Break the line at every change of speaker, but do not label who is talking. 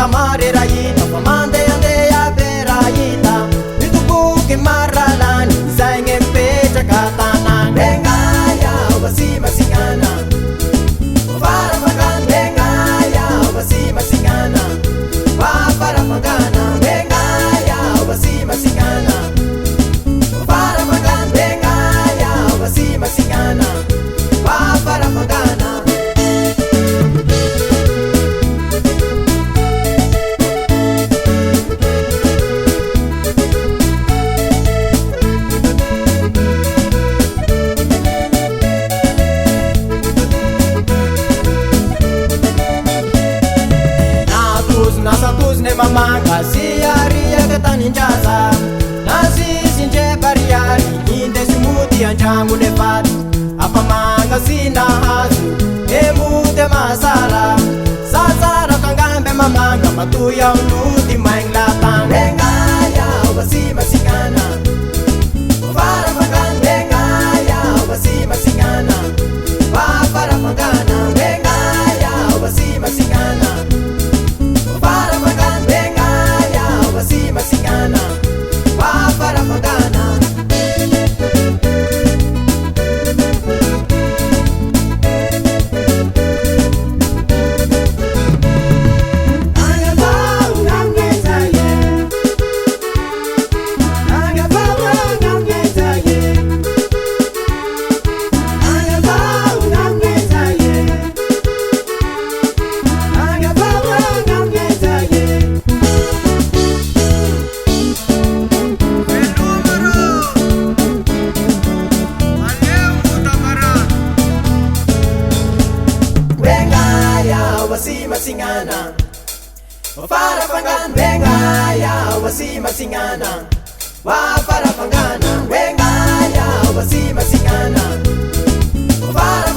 Rayita mare rayita pamande ande ya be rayita Nitubuki maralan Isay ngempecha katanan Bengaya wasi masingana Para magan bengaya wasi masingana Para magana bengaya wasi masingana Para magan bengaya wasi masingana Para magana Mamanga siaria kataninjaza nasi sinje bariari inde simuti anjangu nefat apa manga sina hazu emute masara sasara kangambe mamanga matuya uluti mainglatang bengaya wasi masingana para magan bengaya wasi masingana para magana bengaya wasi masingana para magan bengaya wasi masingana para magana wasi masingana para pangan bengaya wasi masingana para pangana bengaya wasi masingana para